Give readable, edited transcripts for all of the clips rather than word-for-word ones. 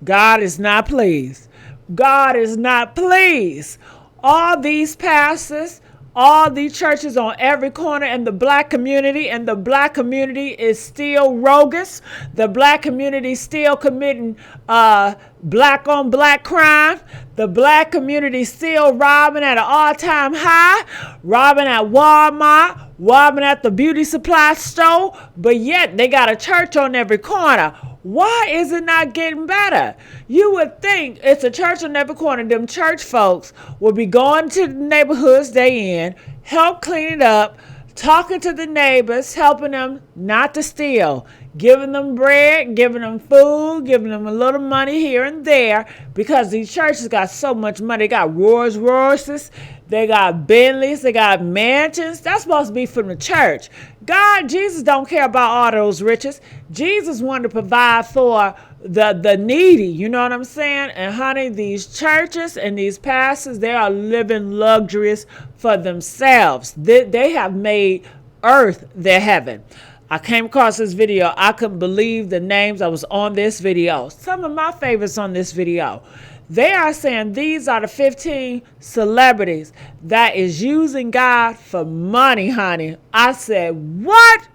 God is not pleased. God is not pleased. All these pastors, all these churches on every corner in the black community, and the black community is still roguish. The black community is still committing black on black crime. The black community is still robbing at an all-time high, robbing at Walmart, robbing at the beauty supply store, but yet they got a church on every corner. Why is it not getting better? You would think it's a church on every corner. Them church folks will be going to the neighborhoods they in, help clean it up, talking to the neighbors, helping them not to steal, giving them bread, giving them food, giving them a little money here and there, because these churches got so much money. They got Rolls Royces, they got Bentleys, they got mansions. That's supposed to be from the church. God, Jesus don't care about all those riches. Jesus wanted to provide for the needy, you know what I'm saying? And honey, these churches and these pastors, they are living luxurious for themselves. They have made earth their heaven. I came across this video. I couldn't believe the names that was on this video. Some of my favorites on this video. They are saying these are the 15 celebrities that is using God for money, honey. I said, what?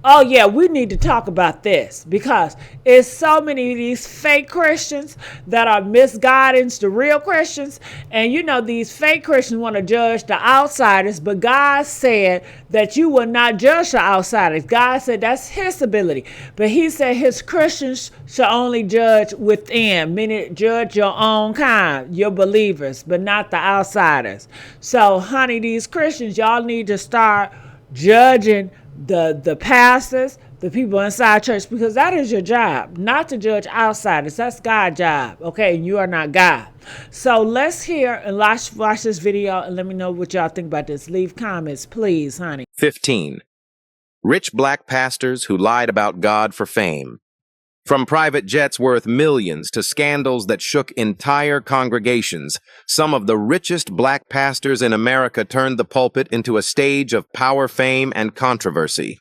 Oh yeah, we need to talk about this, because it's so many of these fake Christians that are misguiding the real Christians. And you know, these fake Christians want to judge the outsiders, but God said that you will not judge the outsiders. God said that's his ability. But he said his Christians shall only judge within, meaning judge your own kind, your believers, but not the outsiders. So honey, these Christians, y'all need to start judging the pastors, the people inside church, because that is your job, not to judge outsiders. That's God's job, okay? And you are not God. So let's hear and watch this video, and let me know what y'all think about this. Leave comments, please, honey. 15. Rich black pastors who lied about God for fame. From private jets worth millions to scandals that shook entire congregations, some of the richest black pastors in America turned the pulpit into a stage of power, fame, and controversy.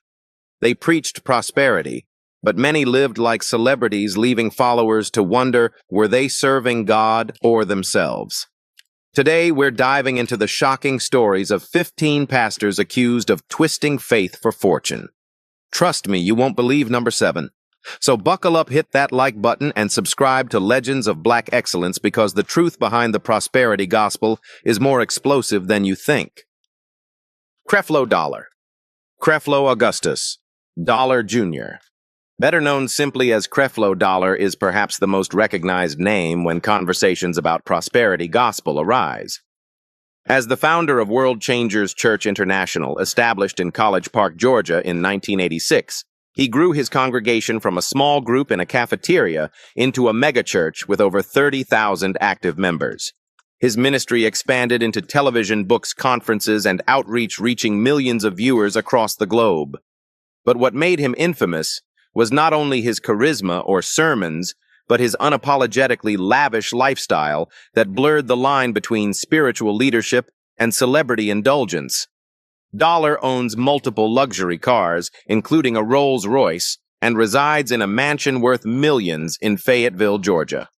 They preached prosperity, but many lived like celebrities, leaving followers to wonder, were they serving God or themselves? Today, we're diving into the shocking stories of 15 pastors accused of twisting faith for fortune. Trust me, you won't believe number 7. So buckle up, hit that like button, and subscribe to Legends of Black Excellence, because the truth behind the prosperity gospel is more explosive than you think. Creflo Dollar. Creflo Augustus Dollar Jr., better known simply as Creflo Dollar, is perhaps the most recognized name when conversations about prosperity gospel arise. As the founder of World Changers Church International, established in College Park, Georgia in 1986, he grew his congregation from a small group in a cafeteria into a megachurch with over 30,000 active members. His ministry expanded into television, books, conferences, and outreach, reaching millions of viewers across the globe. But what made him infamous was not only his charisma or sermons, but his unapologetically lavish lifestyle that blurred the line between spiritual leadership and celebrity indulgence. Dollar owns multiple luxury cars, including a Rolls-Royce, and resides in a mansion worth millions in Fayetteville, Georgia.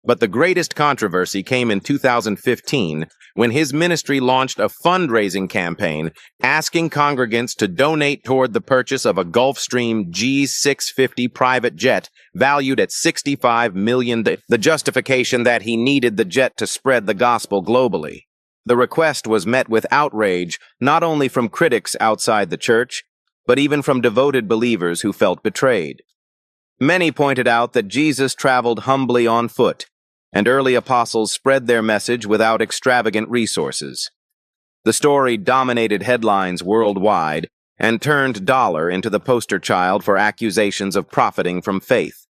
But the greatest controversy came in 2015 when his ministry launched a fundraising campaign asking congregants to donate toward the purchase of a Gulfstream G650 private jet valued at $65 million. The justification that he needed the jet to spread the gospel globally. The request was met with outrage not only from critics outside the church, but even from devoted believers who felt betrayed. Many pointed out that Jesus traveled humbly on foot, and early apostles spread their message without extravagant resources. The story dominated headlines worldwide and turned Dollar into the poster child for accusations of profiting from faith.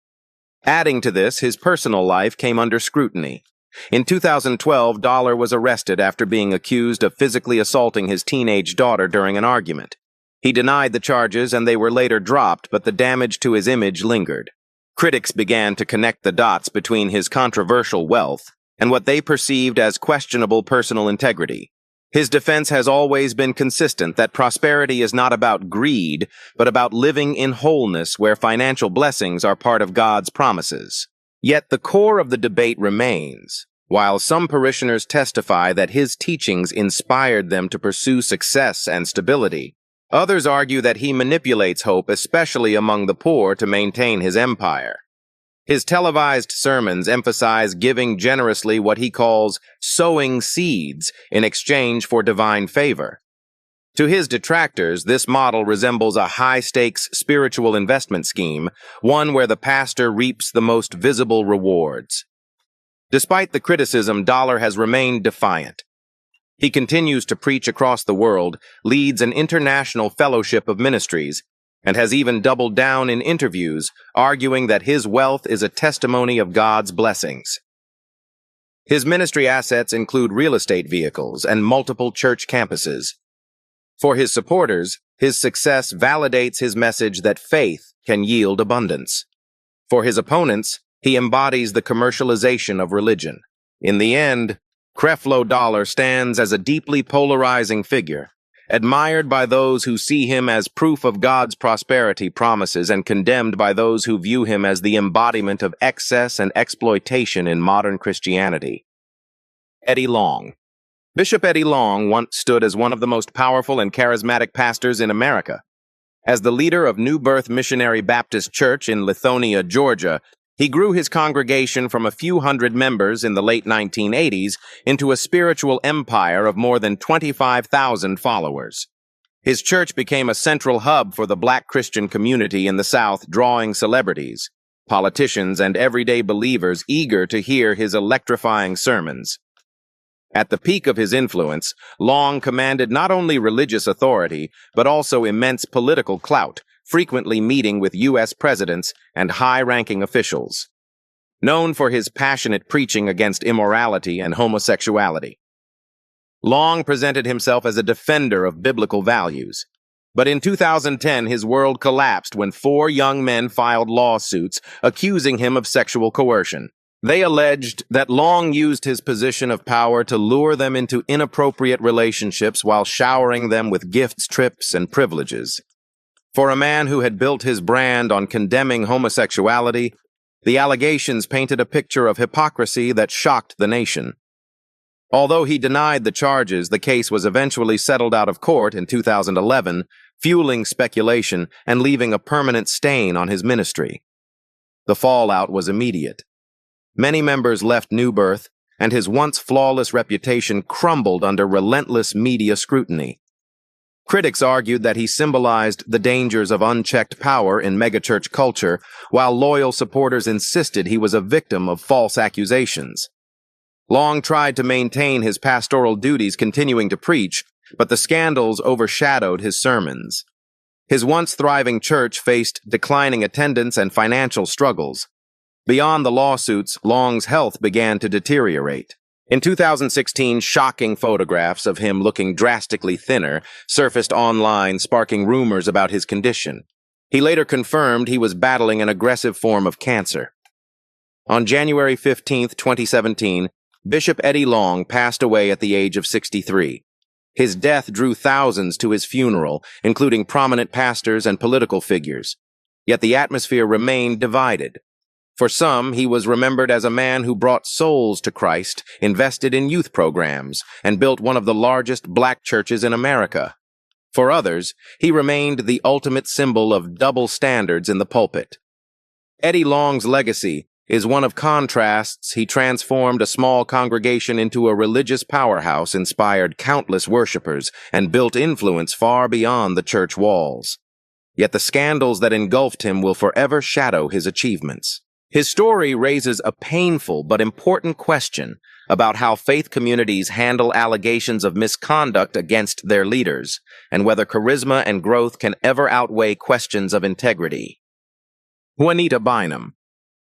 Adding to this, his personal life came under scrutiny. In 2012, Dollar was arrested after being accused of physically assaulting his teenage daughter during an argument. He denied the charges and they were later dropped, but the damage to his image lingered. Critics began to connect the dots between his controversial wealth and what they perceived as questionable personal integrity. His defense has always been consistent that prosperity is not about greed, but about living in wholeness where financial blessings are part of God's promises. Yet the core of the debate remains. While some parishioners testify that his teachings inspired them to pursue success and stability, others argue that he manipulates hope, especially among the poor, to maintain his empire. His televised sermons emphasize giving generously, what he calls sowing seeds in exchange for divine favor. To his detractors, this model resembles a high-stakes spiritual investment scheme, one where the pastor reaps the most visible rewards. Despite the criticism, Dollar has remained defiant. He continues to preach across the world, leads an international fellowship of ministries, and has even doubled down in interviews, arguing that his wealth is a testimony of God's blessings. His ministry assets include real estate vehicles and multiple church campuses. For his supporters, his success validates his message that faith can yield abundance. For his opponents, he embodies the commercialization of religion. In the end, Creflo Dollar stands as a deeply polarizing figure, admired by those who see him as proof of God's prosperity promises and condemned by those who view him as the embodiment of excess and exploitation in modern Christianity. Eddie Long. Bishop Eddie Long once stood as one of the most powerful and charismatic pastors in America. As the leader of New Birth Missionary Baptist Church in Lithonia, Georgia, he grew his congregation from a few hundred members in the late 1980s into a spiritual empire of more than 25,000 followers. His church became a central hub for the Black Christian community in the South, drawing celebrities, politicians, and everyday believers eager to hear his electrifying sermons. At the peak of his influence, Long commanded not only religious authority, but also immense political clout, frequently meeting with U.S. presidents and high-ranking officials. Known for his passionate preaching against immorality and homosexuality, Long presented himself as a defender of biblical values. But in 2010, his world collapsed when 4 young men filed lawsuits accusing him of sexual coercion. They alleged that Long used his position of power to lure them into inappropriate relationships while showering them with gifts, trips, and privileges. For a man who had built his brand on condemning homosexuality, the allegations painted a picture of hypocrisy that shocked the nation. Although he denied the charges, the case was eventually settled out of court in 2011, fueling speculation and leaving a permanent stain on his ministry. The fallout was immediate. Many members left New Birth, and his once flawless reputation crumbled under relentless media scrutiny. Critics argued that he symbolized the dangers of unchecked power in megachurch culture, while loyal supporters insisted he was a victim of false accusations. Long tried to maintain his pastoral duties, continuing to preach, but the scandals overshadowed his sermons. His once thriving church faced declining attendance and financial struggles. Beyond the lawsuits, Long's health began to deteriorate. In 2016, shocking photographs of him looking drastically thinner surfaced online, sparking rumors about his condition. He later confirmed he was battling an aggressive form of cancer. On January 15, 2017, Bishop Eddie Long passed away at the age of 63. His death drew thousands to his funeral, including prominent pastors and political figures. Yet the atmosphere remained divided. For some, he was remembered as a man who brought souls to Christ, invested in youth programs, and built one of the largest Black churches in America. For others, he remained the ultimate symbol of double standards in the pulpit. Eddie Long's legacy is one of contrasts. He transformed a small congregation into a religious powerhouse, inspired countless worshipers, and built influence far beyond the church walls. Yet the scandals that engulfed him will forever shadow his achievements. His story raises a painful but important question about how faith communities handle allegations of misconduct against their leaders, and whether charisma and growth can ever outweigh questions of integrity. Juanita Bynum.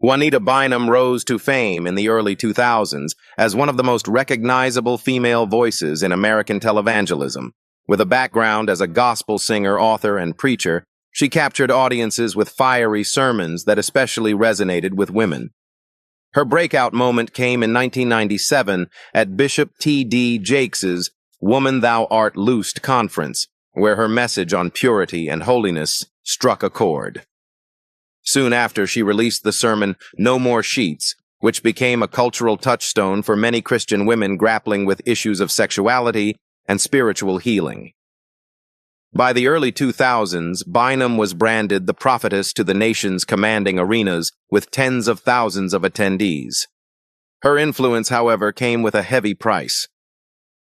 Juanita Bynum rose to fame in the early 2000s as one of the most recognizable female voices in American televangelism. With a background as a gospel singer, author, and preacher, she captured audiences with fiery sermons that especially resonated with women. Her breakout moment came in 1997 at Bishop T.D. Jakes' Woman Thou Art Loosed conference, where her message on purity and holiness struck a chord. Soon after, she released the sermon No More Sheets, which became a cultural touchstone for many Christian women grappling with issues of sexuality and spiritual healing. By the early 2000s, Bynum was branded the prophetess to the nation's commanding arenas with tens of thousands of attendees. Her influence, however, came with a heavy price.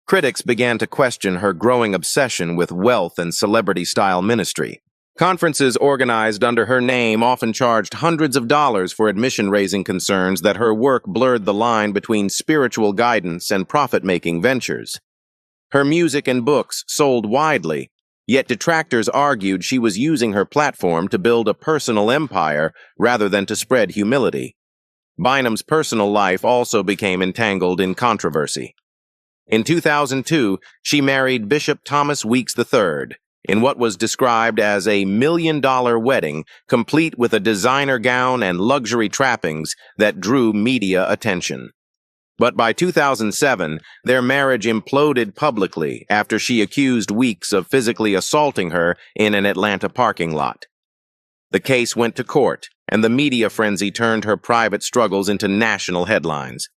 Critics began to question her growing obsession with wealth and celebrity-style ministry. Conferences organized under her name often charged hundreds of dollars for admission-raising concerns that her work blurred the line between spiritual guidance and profit-making ventures. Her music and books sold widely, yet detractors argued she was using her platform to build a personal empire rather than to spread humility. Bynum's personal life also became entangled in controversy. In 2002, she married Bishop Thomas Weeks III in what was described as a $1 million wedding, complete with a designer gown and luxury trappings that drew media attention. But by 2007, their marriage imploded publicly after she accused Weeks of physically assaulting her in an Atlanta parking lot. The case went to court, and the media frenzy turned her private struggles into national headlines.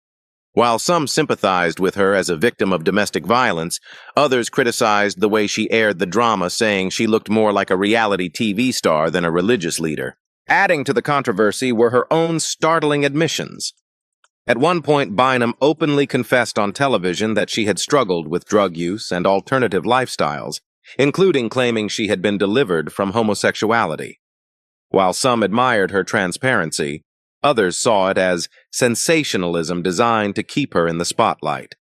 While some sympathized with her as a victim of domestic violence, others criticized the way she aired the drama, saying she looked more like a reality TV star than a religious leader. Adding to the controversy were her own startling admissions. At one point, Bynum openly confessed on television that she had struggled with drug use and alternative lifestyles, including claiming she had been delivered from homosexuality. While some admired her transparency, others saw it as sensationalism designed to keep her in the spotlight.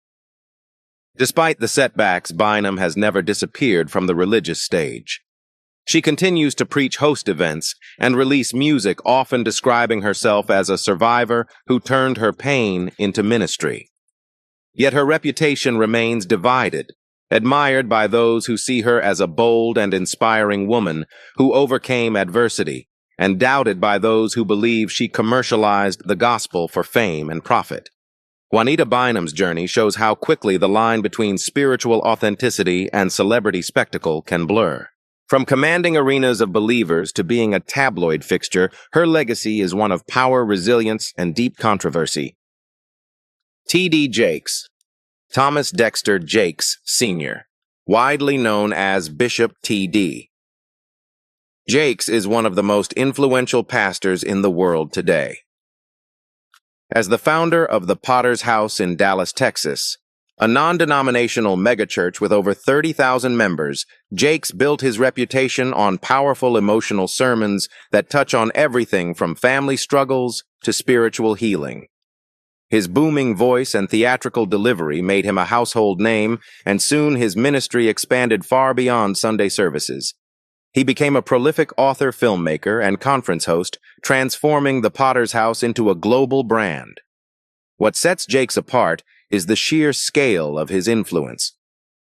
Despite the setbacks, Bynum has never disappeared from the religious stage. She continues to preach host events and release music, often describing herself as a survivor who turned her pain into ministry. Yet her reputation remains divided, admired by those who see her as a bold and inspiring woman who overcame adversity, and doubted by those who believe she commercialized the gospel for fame and profit. Juanita Bynum's journey shows how quickly the line between spiritual authenticity and celebrity spectacle can blur. From commanding arenas of believers to being a tabloid fixture, her legacy is one of power, resilience, and deep controversy. T.D. Jakes, Thomas Dexter Jakes, Sr., widely known as Bishop T.D. Jakes is one of the most influential pastors in the world today. As the founder of the Potter's House in Dallas, Texas, a non-denominational megachurch with over 30,000 members, Jakes built his reputation on powerful emotional sermons that touch on everything from family struggles to spiritual healing. His booming voice and theatrical delivery made him a household name, and soon his ministry expanded far beyond Sunday services. He became a prolific author, filmmaker, and conference host, transforming the Potter's House into a global brand. What sets Jakes apart is the sheer scale of his influence.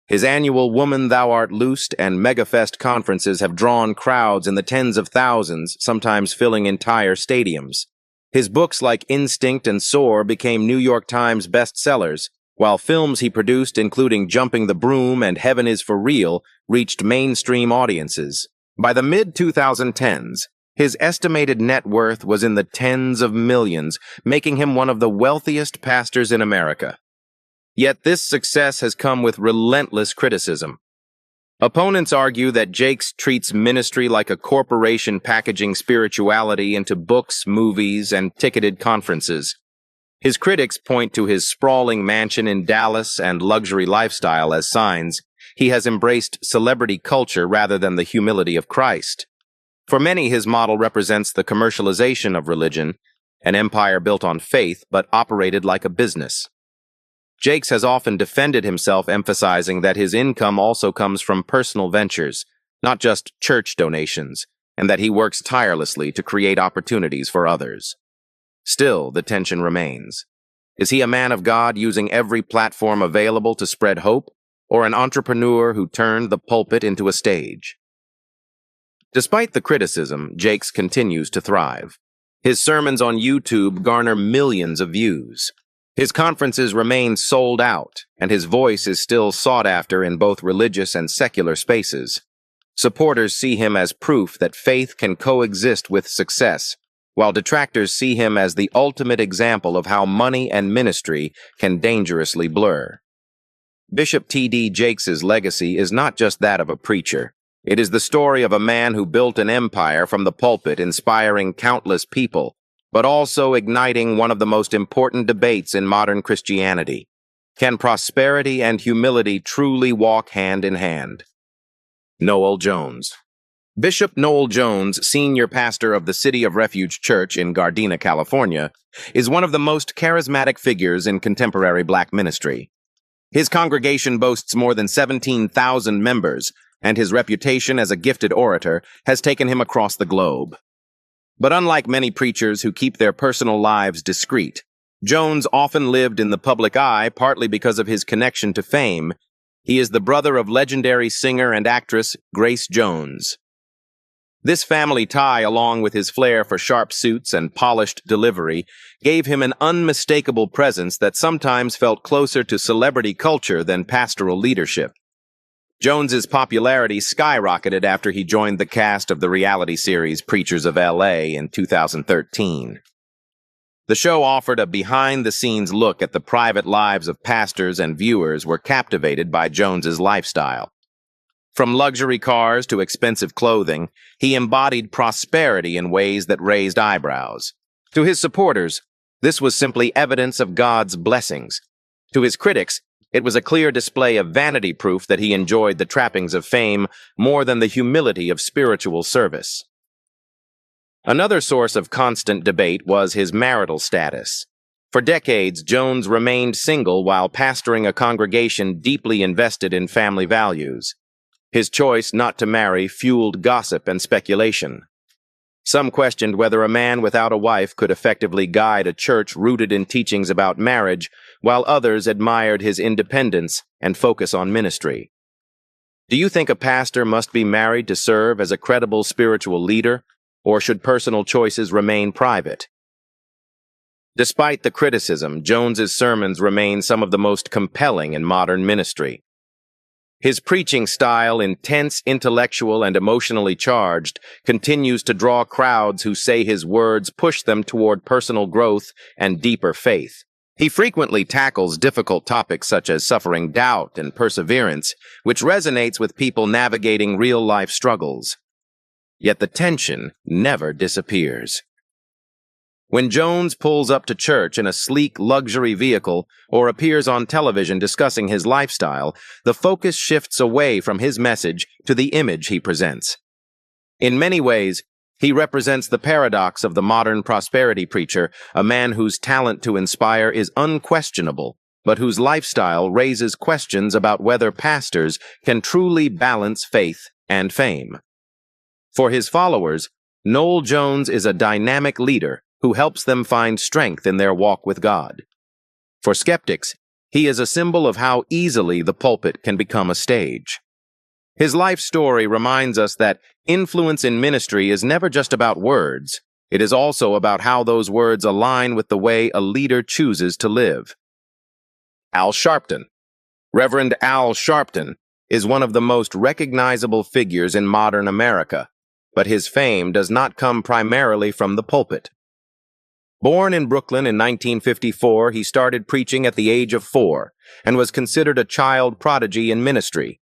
His annual Woman Thou Art Loosed and Megafest conferences have drawn crowds in the tens of thousands, sometimes filling entire stadiums. His books like Instinct and Soar became New York Times bestsellers, while films he produced, including Jumping the Broom and Heaven is for Real, reached mainstream audiences. By the mid-2010s, his estimated net worth was in the tens of millions, making him one of the wealthiest pastors in America. Yet this success has come with relentless criticism. Opponents argue that Jakes treats ministry like a corporation packaging spirituality into books, movies, and ticketed conferences. His critics point to his sprawling mansion in Dallas and luxury lifestyle as signs he has embraced celebrity culture rather than the humility of Christ. For many, his model represents the commercialization of religion, an empire built on faith but operated like a business. Jakes has often defended himself, emphasizing that his income also comes from personal ventures, not just church donations, and that he works tirelessly to create opportunities for others. Still, the tension remains. Is he a man of God using every platform available to spread hope, or an entrepreneur who turned the pulpit into a stage? Despite the criticism, Jakes continues to thrive. His sermons on YouTube garner millions of views. His conferences remain sold out, and his voice is still sought after in both religious and secular spaces. Supporters see him as proof that faith can coexist with success, while detractors see him as the ultimate example of how money and ministry can dangerously blur. Bishop T.D. Jakes' legacy is not just that of a preacher. It is the story of a man who built an empire from the pulpit, inspiring countless people, but also igniting one of the most important debates in modern Christianity. Can prosperity and humility truly walk hand in hand? Noel Jones. Bishop Noel Jones, senior pastor of the City of Refuge Church in Gardena, California, is one of the most charismatic figures in contemporary black ministry. His congregation boasts more than 17,000 members, and his reputation as a gifted orator has taken him across the globe. But unlike many preachers who keep their personal lives discreet, Jones often lived in the public eye partly because of his connection to fame. He is the brother of legendary singer and actress Grace Jones. This family tie, along with his flair for sharp suits and polished delivery, gave him an unmistakable presence that sometimes felt closer to celebrity culture than pastoral leadership. Jones's popularity skyrocketed after he joined the cast of the reality series Preachers of L.A. in 2013. The show offered a behind-the-scenes look at the private lives of pastors, and viewers were captivated by Jones's lifestyle. From luxury cars to expensive clothing, he embodied prosperity in ways that raised eyebrows. To his supporters, this was simply evidence of God's blessings. To his critics, it was a clear display of vanity proof that he enjoyed the trappings of fame more than the humility of spiritual service. Another source of constant debate was his marital status. For decades, Jones remained single while pastoring a congregation deeply invested in family values. His choice not to marry fueled gossip and speculation. Some questioned whether a man without a wife could effectively guide a church rooted in teachings about marriage, while others admired his independence and focus on ministry. Do you think a pastor must be married to serve as a credible spiritual leader, or should personal choices remain private? Despite the criticism, Jones's sermons remain some of the most compelling in modern ministry. His preaching style, intense, intellectual, and emotionally charged, continues to draw crowds who say his words push them toward personal growth and deeper faith. He frequently tackles difficult topics such as suffering, doubt, and perseverance, which resonates with people navigating real-life struggles. Yet the tension never disappears. When Jones pulls up to church in a sleek luxury vehicle or appears on television discussing his lifestyle, the focus shifts away from his message to the image he presents. In many ways, he represents the paradox of the modern prosperity preacher, a man whose talent to inspire is unquestionable, but whose lifestyle raises questions about whether pastors can truly balance faith and fame. For his followers, Noel Jones is a dynamic leader who helps them find strength in their walk with God. For skeptics, he is a symbol of how easily the pulpit can become a stage. His life story reminds us that influence in ministry is never just about words. It is also about how those words align with the way a leader chooses to live. Al Sharpton. Reverend Al Sharpton is one of the most recognizable figures in modern America, but his fame does not come primarily from the pulpit. Born in Brooklyn in 1954, he started preaching at the age of 4 and was considered a child prodigy in ministry.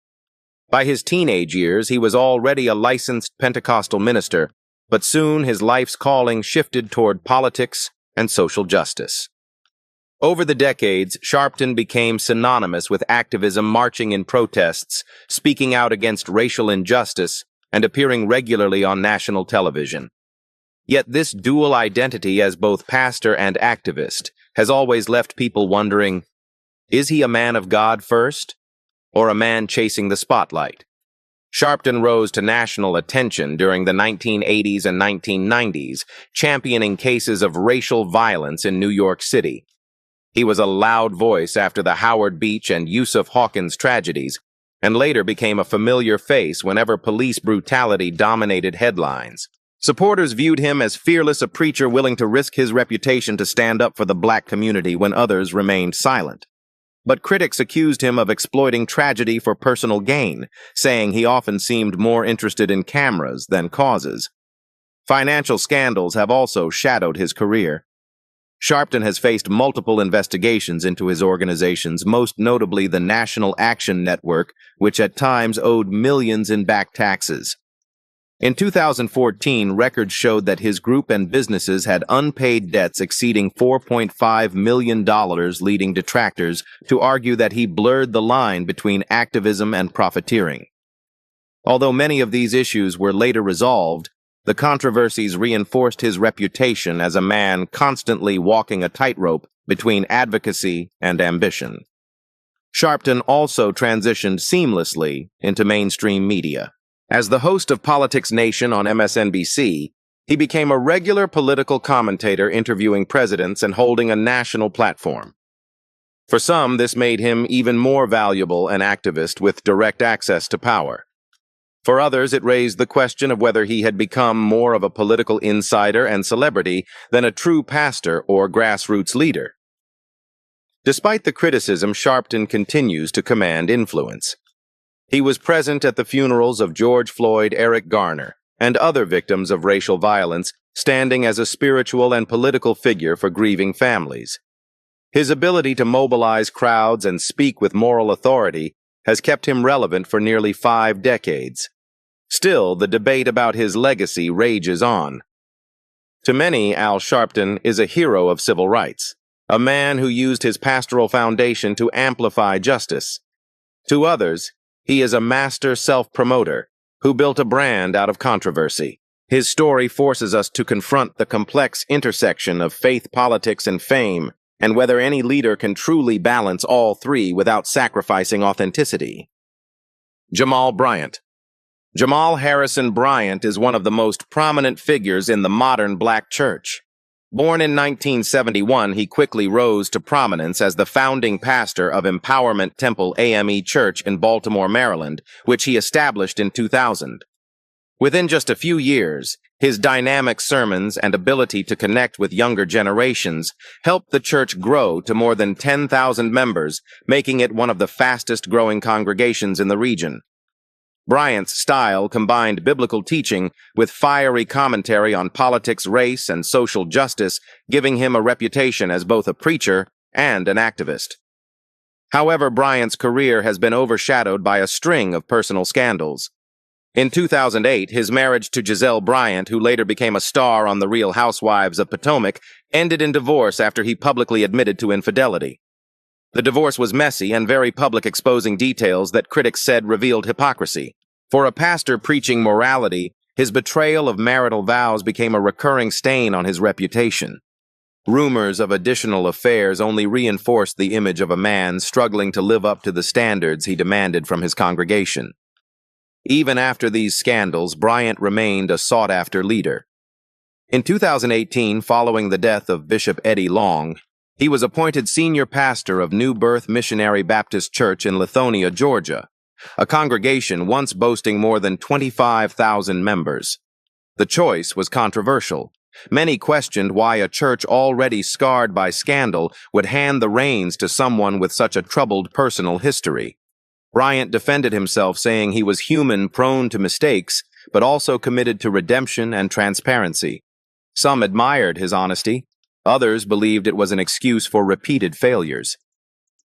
By his teenage years, he was already a licensed Pentecostal minister, but soon his life's calling shifted toward politics and social justice. Over the decades, Sharpton became synonymous with activism, marching in protests, speaking out against racial injustice, and appearing regularly on national television. Yet this dual identity as both pastor and activist has always left people wondering, is he a man of God first, or a man chasing the spotlight? Sharpton rose to national attention during the 1980s and 1990s, championing cases of racial violence in New York City. He was a loud voice after the Howard Beach and Yusuf Hawkins tragedies, and later became a familiar face whenever police brutality dominated headlines. Supporters viewed him as fearless, a preacher willing to risk his reputation to stand up for the black community when others remained silent. but critics accused him of exploiting tragedy for personal gain, saying he often seemed more interested in cameras than causes. Financial scandals have also shadowed his career. Sharpton has faced multiple investigations into his organizations, most notably the National Action Network, which at times owed millions in back taxes. In 2014, records showed that his group and businesses had unpaid debts exceeding $4.5 million, leading detractors to argue that he blurred the line between activism and profiteering. Although many of these issues were later resolved, the controversies reinforced his reputation as a man constantly walking a tightrope between advocacy and ambition. Sharpton also transitioned seamlessly into mainstream media. As the host of Politics Nation on MSNBC, he became a regular political commentator interviewing presidents and holding a national platform. For some, this made him even more valuable an activist with direct access to power. For others, it raised the question of whether he had become more of a political insider and celebrity than a true pastor or grassroots leader. Despite the criticism, Sharpton continues to command influence. He was present at the funerals of George Floyd, Eric Garner, and other victims of racial violence, standing as a spiritual and political figure for grieving families. His ability to mobilize crowds and speak with moral authority has kept him relevant for nearly 5 decades. Still, the debate about his legacy rages on. To many, Al Sharpton is a hero of civil rights, a man who used his pastoral foundation to amplify justice. To others, he is a master self-promoter who built a brand out of controversy. His story forces us to confront the complex intersection of faith, politics, and fame, and whether any leader can truly balance all three without sacrificing authenticity. Jamal Bryant. Jamal Harrison Bryant is one of the most prominent figures in the modern black church. Born in 1971, he quickly rose to prominence as the founding pastor of Empowerment Temple AME Church in Baltimore, Maryland, which he established in 2000. Within just a few years, his dynamic sermons and ability to connect with younger generations helped the church grow to more than 10,000 members, making it one of the fastest-growing congregations in the region. Bryant's style combined biblical teaching with fiery commentary on politics, race, and social justice, giving him a reputation as both a preacher and an activist. However, Bryant's career has been overshadowed by a string of personal scandals. In 2008, his marriage to Giselle Bryant, who later became a star on The Real Housewives of Potomac, ended in divorce after he publicly admitted to infidelity. The divorce was messy and very public, exposing details that critics said revealed hypocrisy. For a pastor preaching morality, his betrayal of marital vows became a recurring stain on his reputation. Rumors of additional affairs only reinforced the image of a man struggling to live up to the standards he demanded from his congregation. Even after these scandals, Bryant remained a sought-after leader. In 2018, following the death of Bishop Eddie Long, he was appointed senior pastor of New Birth Missionary Baptist Church in Lithonia, Georgia, a congregation once boasting more than 25,000 members. The choice was controversial. Many questioned why a church already scarred by scandal would hand the reins to someone with such a troubled personal history. Bryant defended himself, saying he was human, prone to mistakes, but also committed to redemption and transparency. Some admired his honesty. Others believed it was an excuse for repeated failures.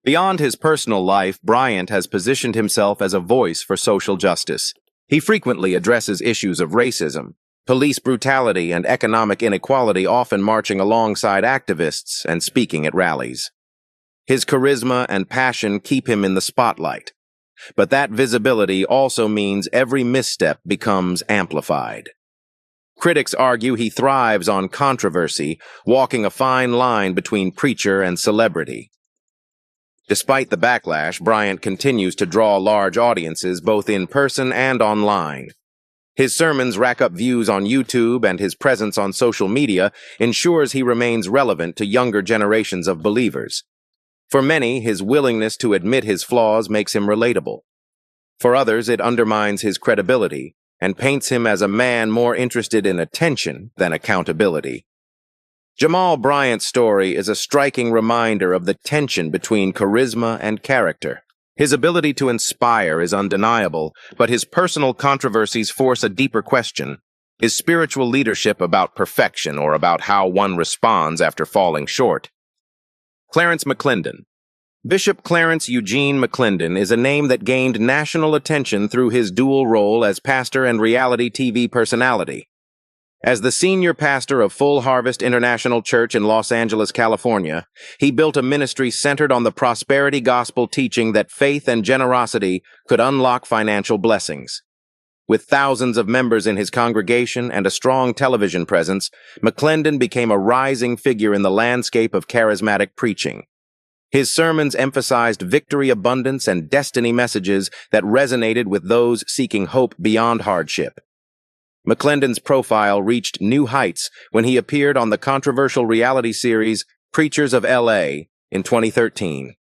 Beyond his personal life, Bryant has positioned himself as a voice for social justice. He frequently addresses issues of racism, police brutality, and economic inequality, often marching alongside activists and speaking at rallies. His charisma and passion keep him in the spotlight. But that visibility also means every misstep becomes amplified. Critics argue he thrives on controversy, walking a fine line between preacher and celebrity. Despite the backlash, Bryant continues to draw large audiences both in person and online. His sermons rack up views on YouTube, and his presence on social media ensures he remains relevant to younger generations of believers. For many, his willingness to admit his flaws makes him relatable. For others, it undermines his credibility and paints him as a man more interested in attention than accountability. Jamal Bryant's story is a striking reminder of the tension between charisma and character. His ability to inspire is undeniable, but his personal controversies force a deeper question. Is spiritual leadership about perfection or about how one responds after falling short? Clarence McClendon. Bishop Clarence Eugene McClendon is a name that gained national attention through his dual role as pastor and reality TV personality. As the senior pastor of Full Harvest International Church in Los Angeles, California, he built a ministry centered on the prosperity gospel teaching that faith and generosity could unlock financial blessings. With thousands of members in his congregation and a strong television presence, McClendon became a rising figure in the landscape of charismatic preaching. His sermons emphasized victory, abundance, and destiny messages that resonated with those seeking hope beyond hardship. McClendon's profile reached new heights when he appeared on the controversial reality series Preachers of L.A. in 2013.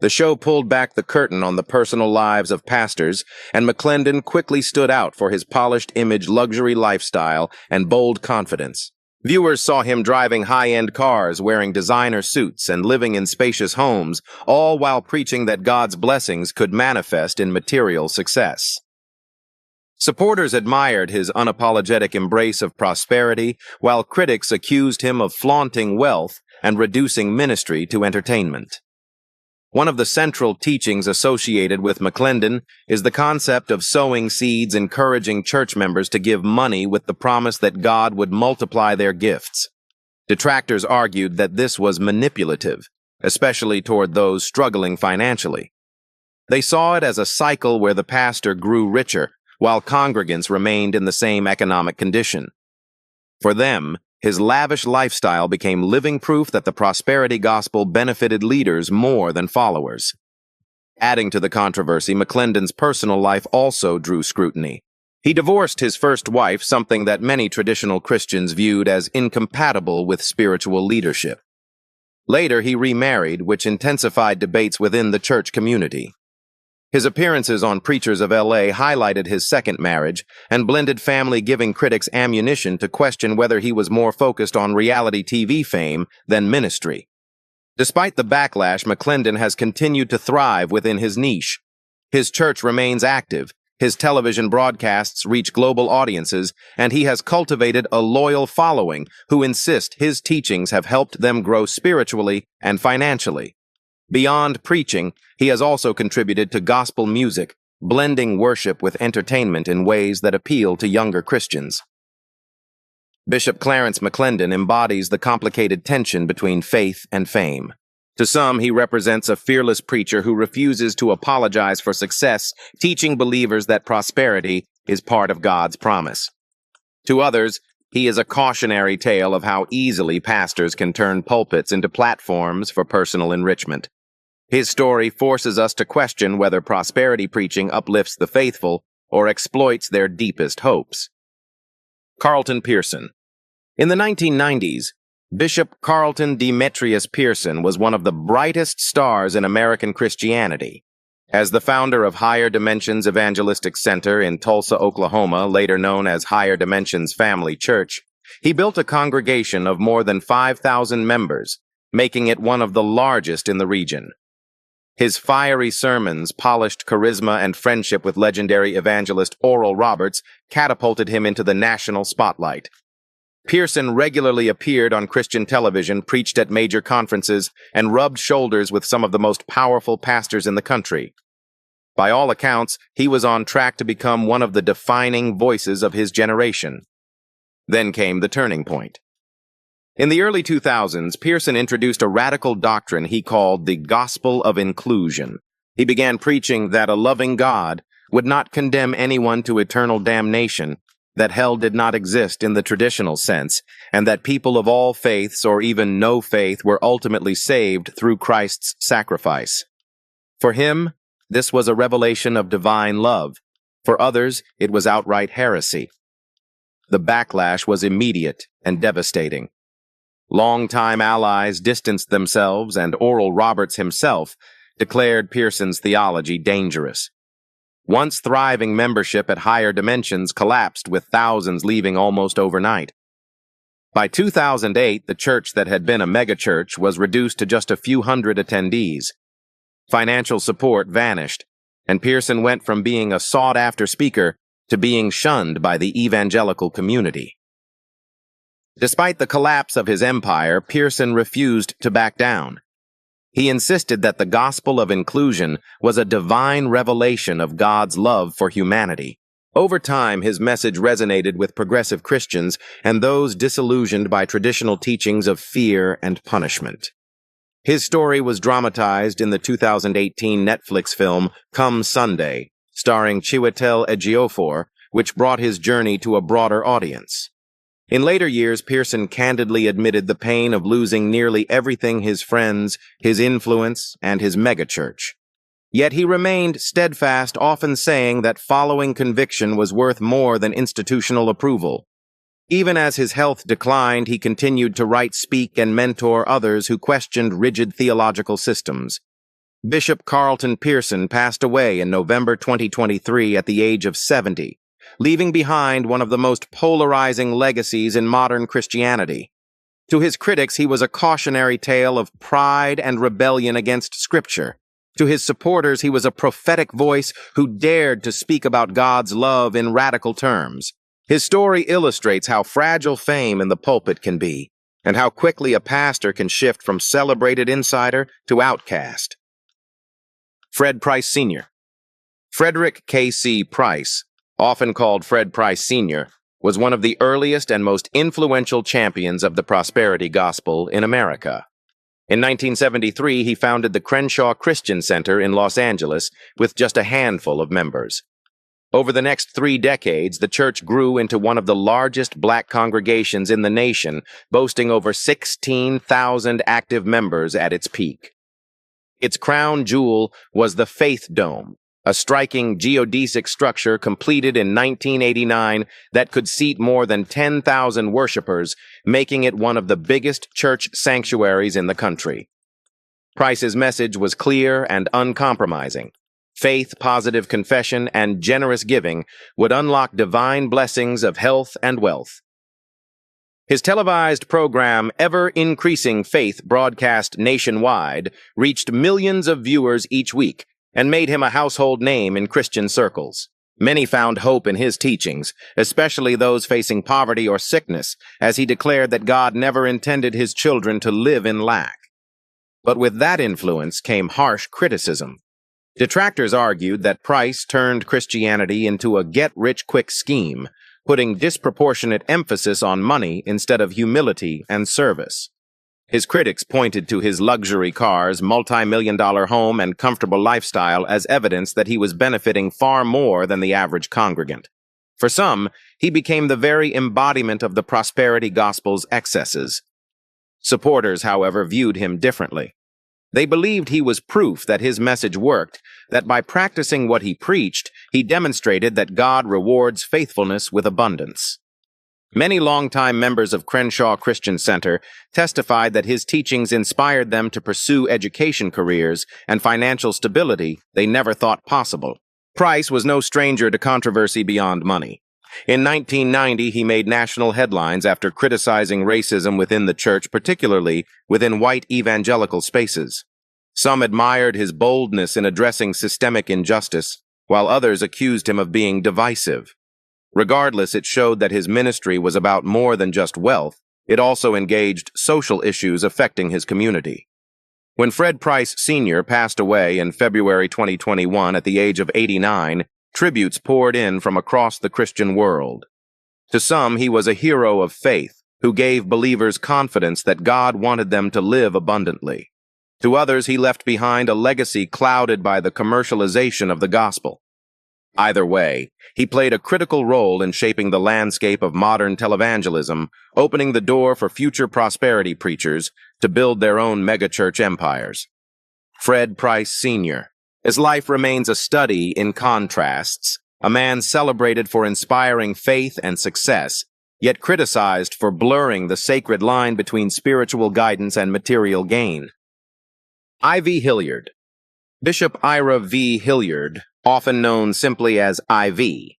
The show pulled back the curtain on the personal lives of pastors, and McClendon quickly stood out for his polished image, luxury lifestyle, and bold confidence. Viewers saw him driving high-end cars, wearing designer suits, and living in spacious homes, all while preaching that God's blessings could manifest in material success. Supporters admired his unapologetic embrace of prosperity, while critics accused him of flaunting wealth and reducing ministry to entertainment. One of the central teachings associated with McClendon is the concept of sowing seeds, encouraging church members to give money with the promise that God would multiply their gifts. Detractors argued that this was manipulative, especially toward those struggling financially. They saw it as a cycle where the pastor grew richer, while congregants remained in the same economic condition. For them, his lavish lifestyle became living proof that the prosperity gospel benefited leaders more than followers. Adding to the controversy, McClendon's personal life also drew scrutiny. He divorced his first wife, something that many traditional Christians viewed as incompatible with spiritual leadership. Later, he remarried, which intensified debates within the church community. His appearances on Preachers of L.A. highlighted his second marriage and blended family, giving critics ammunition to question whether he was more focused on reality TV fame than ministry. Despite the backlash, McClendon has continued to thrive within his niche. His church remains active, his television broadcasts reach global audiences, and he has cultivated a loyal following who insist his teachings have helped them grow spiritually and financially. Beyond preaching, he has also contributed to gospel music, blending worship with entertainment in ways that appeal to younger Christians. Bishop Clarence McClendon embodies the complicated tension between faith and fame. To some, he represents a fearless preacher who refuses to apologize for success, teaching believers that prosperity is part of God's promise. To others, he is a cautionary tale of how easily pastors can turn pulpits into platforms for personal enrichment. His story forces us to question whether prosperity preaching uplifts the faithful or exploits their deepest hopes. Carlton Pearson. In the 1990s, Bishop Carlton Demetrius Pearson was one of the brightest stars in American Christianity. As the founder of Higher Dimensions Evangelistic Center in Tulsa, Oklahoma, later known as Higher Dimensions Family Church, he built a congregation of more than 5,000 members, making it one of the largest in the region. His fiery sermons, polished charisma, and friendship with legendary evangelist Oral Roberts catapulted him into the national spotlight. Pearson regularly appeared on Christian television, preached at major conferences, and rubbed shoulders with some of the most powerful pastors in the country. By all accounts, he was on track to become one of the defining voices of his generation. Then came the turning point. In the early 2000s, Pearson introduced a radical doctrine he called the gospel of inclusion. He began preaching that a loving God would not condemn anyone to eternal damnation, that hell did not exist in the traditional sense, and that people of all faiths or even no faith were ultimately saved through Christ's sacrifice. For him, this was a revelation of divine love. For others, it was outright heresy. The backlash was immediate and devastating. Longtime allies distanced themselves, and Oral Roberts himself declared Pearson's theology dangerous. Once thriving membership at Higher Dimensions collapsed, with thousands leaving almost overnight. By 2008, the church that had been a megachurch was reduced to just a few hundred attendees. Financial support vanished, and Pearson went from being a sought-after speaker to being shunned by the evangelical community. Despite the collapse of his empire, Pearson refused to back down. He insisted that the gospel of inclusion was a divine revelation of God's love for humanity. Over time, his message resonated with progressive Christians and those disillusioned by traditional teachings of fear and punishment. His story was dramatized in the 2018 Netflix film Come Sunday, starring Chiwetel Ejiofor, which brought his journey to a broader audience. In later years, Pearson candidly admitted the pain of losing nearly everything: his friends, his influence, and his megachurch. Yet he remained steadfast, often saying that following conviction was worth more than institutional approval. Even as his health declined, he continued to write, speak, and mentor others who questioned rigid theological systems. Bishop Carlton Pearson passed away in November 2023 at the age of 70, leaving behind one of the most polarizing legacies in modern Christianity. To his critics, he was a cautionary tale of pride and rebellion against Scripture. To his supporters, he was a prophetic voice who dared to speak about God's love in radical terms. His story illustrates how fragile fame in the pulpit can be, and how quickly a pastor can shift from celebrated insider to outcast. Fred Price Sr. Frederick K.C. Price, often called Fred Price Sr., was one of the earliest and most influential champions of the prosperity gospel in America. In 1973, he founded the Crenshaw Christian Center in Los Angeles with just a handful of members. Over the next 3 decades, the church grew into one of the largest black congregations in the nation, boasting over 16,000 active members at its peak. Its crown jewel was the Faith Dome, a striking geodesic structure completed in 1989 that could seat more than 10,000 worshipers, making it one of the biggest church sanctuaries in the country. Price's message was clear and uncompromising. Faith, positive confession, and generous giving would unlock divine blessings of health and wealth. His televised program, Ever Increasing Faith, broadcast nationwide, reached millions of viewers each week and made him a household name in Christian circles. Many found hope in his teachings, especially those facing poverty or sickness, as he declared that God never intended his children to live in lack. But with that influence came harsh criticism. Detractors argued that Price turned Christianity into a get-rich-quick scheme, putting disproportionate emphasis on money instead of humility and service. His critics pointed to his luxury cars, multi-million-dollar home, and comfortable lifestyle as evidence that he was benefiting far more than the average congregant. For some, he became the very embodiment of the prosperity gospel's excesses. Supporters, however, viewed him differently. They believed he was proof that his message worked, that by practicing what he preached, he demonstrated that God rewards faithfulness with abundance. Many longtime members of Crenshaw Christian Center testified that his teachings inspired them to pursue education careers and financial stability they never thought possible. Price was no stranger to controversy beyond money. In 1990, he made national headlines after criticizing racism within the church, particularly within white evangelical spaces. Some admired his boldness in addressing systemic injustice, while others accused him of being divisive. Regardless, it showed that his ministry was about more than just wealth. It also engaged social issues affecting his community. When Fred Price Sr. passed away in February 2021 at the age of 89, tributes poured in from across the Christian world. To some, he was a hero of faith who gave believers confidence that God wanted them to live abundantly. To others, he left behind a legacy clouded by the commercialization of the gospel. Either way, he played a critical role in shaping the landscape of modern televangelism, opening the door for future prosperity preachers to build their own megachurch empires. Fred Price Sr. His life remains a study in contrasts, a man celebrated for inspiring faith and success, yet criticized for blurring the sacred line between spiritual guidance and material gain. I.V. Hillyard. Bishop Ira V. Hillyard, often known simply as I.V.,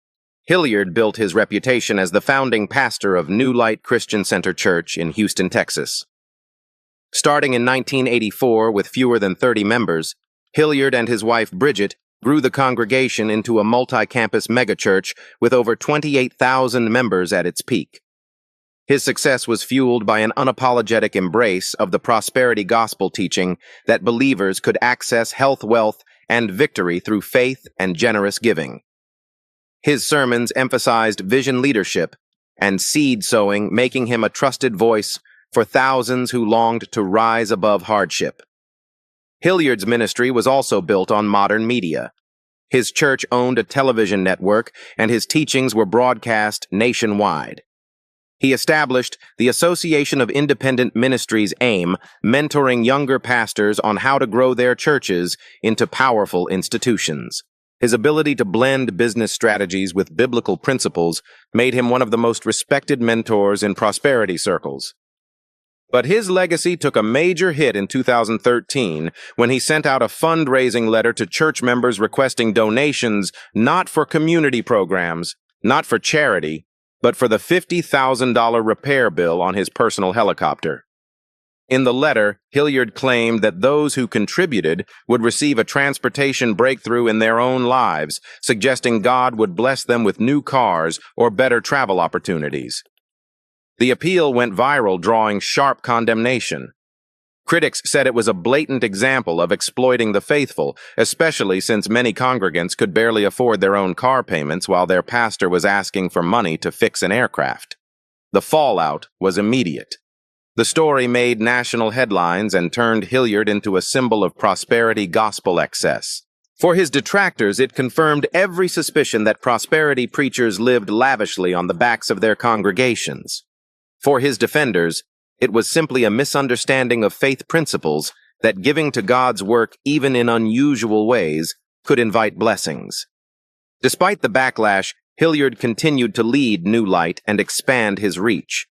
Hillyard built his reputation as the founding pastor of New Light Christian Center Church in Houston, Texas. Starting in 1984 with fewer than 30 members, Hillyard and his wife Bridget grew the congregation into a multi-campus megachurch with over 28,000 members at its peak. His success was fueled by an unapologetic embrace of the prosperity gospel teaching that believers could access health, wealth, and victory through faith and generous giving. His sermons emphasized vision leadership and seed sowing, making him a trusted voice for thousands who longed to rise above hardship. Hillyard's ministry was also built on modern media. His church owned a television network, and his teachings were broadcast nationwide. He established the Association of Independent Ministries AIM, mentoring younger pastors on how to grow their churches into powerful institutions. His ability to blend business strategies with biblical principles made him one of the most respected mentors in prosperity circles. But his legacy took a major hit in 2013 when he sent out a fundraising letter to church members requesting donations not for community programs, not for charity, but for the $50,000 repair bill on his personal helicopter. In the letter, Hillyard claimed that those who contributed would receive a transportation breakthrough in their own lives, suggesting God would bless them with new cars or better travel opportunities. The appeal went viral, drawing sharp condemnation. Critics said it was a blatant example of exploiting the faithful, especially since many congregants could barely afford their own car payments while their pastor was asking for money to fix an aircraft. The fallout was immediate. The story made national headlines and turned Hillyard into a symbol of prosperity gospel excess. For his detractors, it confirmed every suspicion that prosperity preachers lived lavishly on the backs of their congregations. For his defenders, it was simply a misunderstanding of faith principles that giving to God's work, even in unusual ways, could invite blessings. Despite the backlash, Hillyard continued to lead New Light and expand his reach.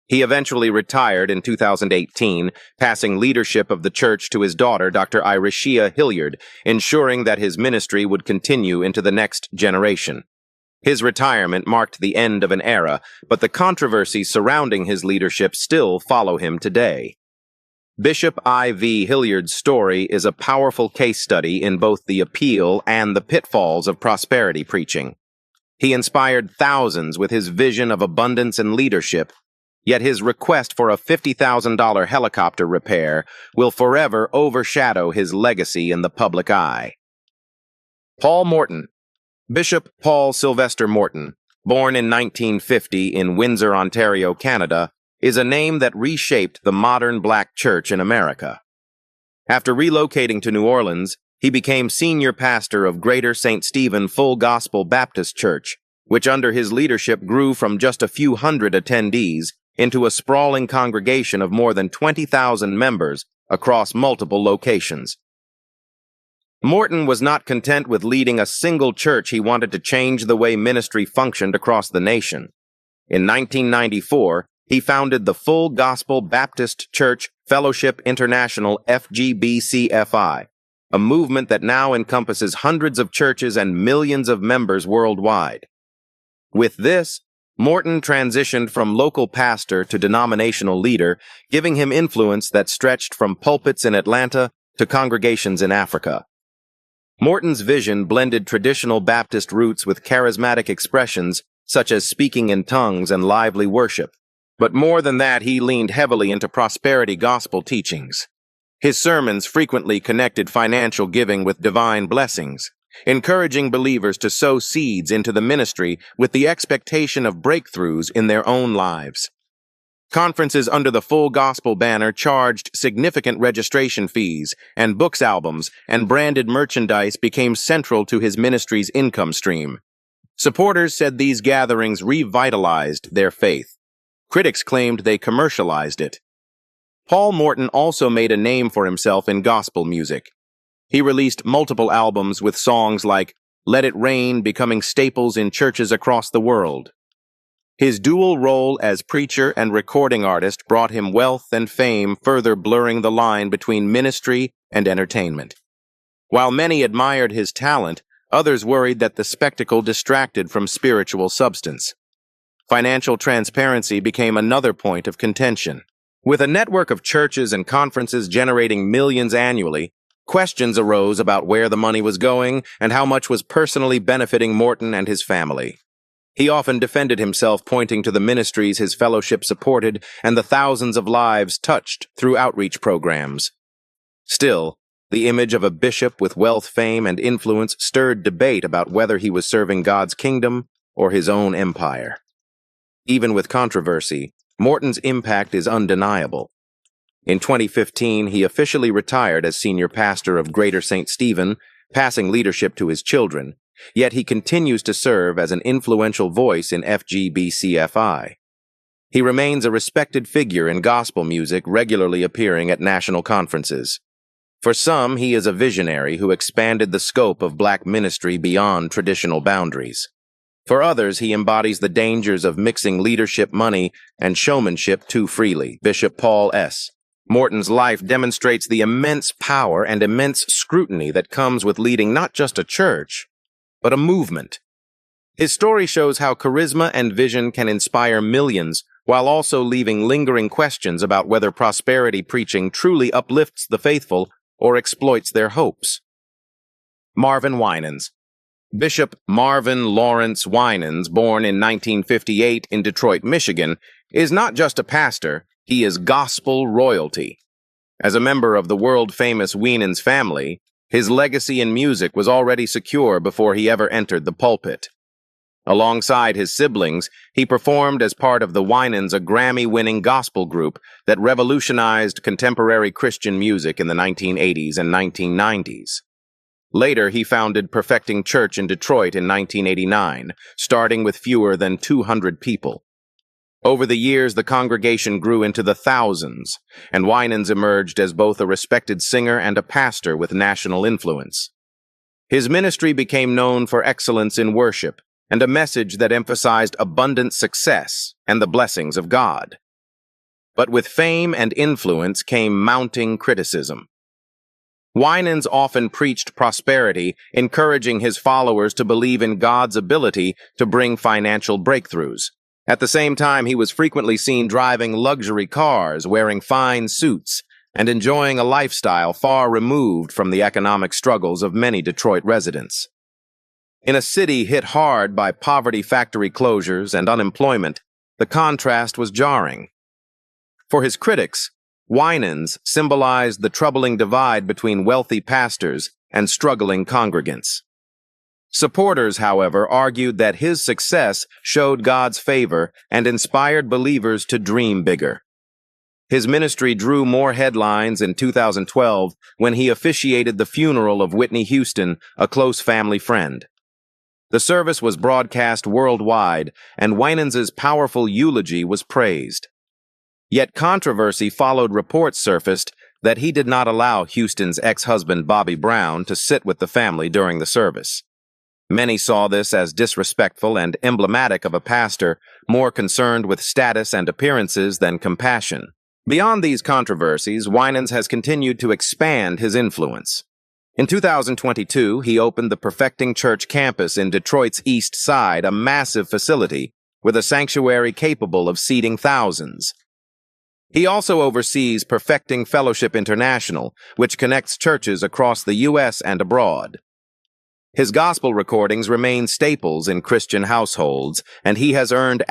He eventually retired in 2018, passing leadership of the church to his daughter, Dr. Irishia Hillyard, ensuring that his ministry would continue into the next generation. His retirement marked the end of an era, but the controversies surrounding his leadership still follow him today. Bishop I.V. Hillyard's story is a powerful case study in both the appeal and the pitfalls of prosperity preaching. He inspired thousands with his vision of abundance and leadership, yet his request for a $50,000 helicopter repair will forever overshadow his legacy in the public eye. Paul Morton. Bishop Paul Sylvester Morton, born in 1950 in Windsor, Ontario, Canada, is a name that reshaped the modern black church in America. After relocating to New Orleans, he became senior pastor of Greater St. Stephen Full Gospel Baptist Church, which under his leadership grew from just a few hundred attendees into a sprawling congregation of more than 20,000 members across multiple locations. Morton was not content with leading a single church. He wanted to change the way ministry functioned across the nation. In 1994, he founded the Full Gospel Baptist Church Fellowship International FGBCFI, a movement that now encompasses hundreds of churches and millions of members worldwide. With this, Morton transitioned from local pastor to denominational leader, giving him influence that stretched from pulpits in Atlanta to congregations in Africa. Morton's vision blended traditional Baptist roots with charismatic expressions such as speaking in tongues and lively worship. But more than that, he leaned heavily into prosperity gospel teachings. His sermons frequently connected financial giving with divine blessings, encouraging believers to sow seeds into the ministry with the expectation of breakthroughs in their own lives. Conferences under the Full Gospel banner charged significant registration fees, and books, albums, and branded merchandise became central to his ministry's income stream. Supporters said these gatherings revitalized their faith. Critics claimed they commercialized it. Paul Morton also made a name for himself in gospel music. He released multiple albums with songs like Let It Rain becoming staples in churches across the world. His dual role as preacher and recording artist brought him wealth and fame, further blurring the line between ministry and entertainment. While many admired his talent, Others worried that the spectacle distracted from spiritual substance. Financial transparency became another point of contention. With a network of churches and conferences generating millions annually, questions arose about where the money was going and how much was personally benefiting Morton and his family. He often defended himself, pointing to the ministries his fellowship supported and the thousands of lives touched through outreach programs. Still, the image of a bishop with wealth, fame, and influence stirred debate about whether he was serving God's kingdom or his own empire. Even with controversy, Morton's impact is undeniable. In 2015, he officially retired as senior pastor of Greater St. Stephen, passing leadership to his children, yet he continues to serve as an influential voice in FGBCFI. He remains a respected figure in gospel music, regularly appearing at national conferences. For some, he is a visionary who expanded the scope of Black ministry beyond traditional boundaries. For others, he embodies the dangers of mixing leadership, money, and showmanship too freely. Bishop Paul S. Morton's life demonstrates the immense power and immense scrutiny that comes with leading not just a church, but a movement. His story shows how charisma and vision can inspire millions while also leaving lingering questions about whether prosperity preaching truly uplifts the faithful or exploits their hopes. Marvin Winans. Bishop Marvin Lawrence Winans, born in 1958 in Detroit, Michigan, is not just a pastor, he is gospel royalty. As a member of the world-famous Winans family, his legacy in music was already secure before he ever entered the pulpit. Alongside his siblings, he performed as part of the Winans, a Grammy-winning gospel group that revolutionized contemporary Christian music in the 1980s and 1990s. Later, he founded Perfecting Church in Detroit in 1989, starting with fewer than 200 people. Over the years, the congregation grew into the thousands, and Winans emerged as both a respected singer and a pastor with national influence. His ministry became known for excellence in worship and a message that emphasized abundant success and the blessings of God. But with fame and influence came mounting criticism. Winans often preached prosperity, encouraging his followers to believe in God's ability to bring financial breakthroughs. At the same time, he was frequently seen driving luxury cars, wearing fine suits, and enjoying a lifestyle far removed from the economic struggles of many Detroit residents. In a city hit hard by poverty, factory closures, and unemployment, the contrast was jarring. For his critics, Winans symbolized the troubling divide between wealthy pastors and struggling congregants. Supporters, however, argued that his success showed God's favor and inspired believers to dream bigger. His ministry drew more headlines in 2012 when he officiated the funeral of Whitney Houston, a close family friend. The service was broadcast worldwide, and Winans's powerful eulogy was praised. Yet controversy followed. Reports surfaced that he did not allow Houston's ex-husband Bobby Brown to sit with the family during the service. Many saw this as disrespectful and emblematic of a pastor more concerned with status and appearances than compassion. Beyond these controversies, Winans has continued to expand his influence. In 2022, he opened the Perfecting Church campus in Detroit's East Side, a massive facility with a sanctuary capable of seating thousands. He also oversees Perfecting Fellowship International, which connects churches across the U.S. and abroad. His gospel recordings remain staples in Christian households, and he has earned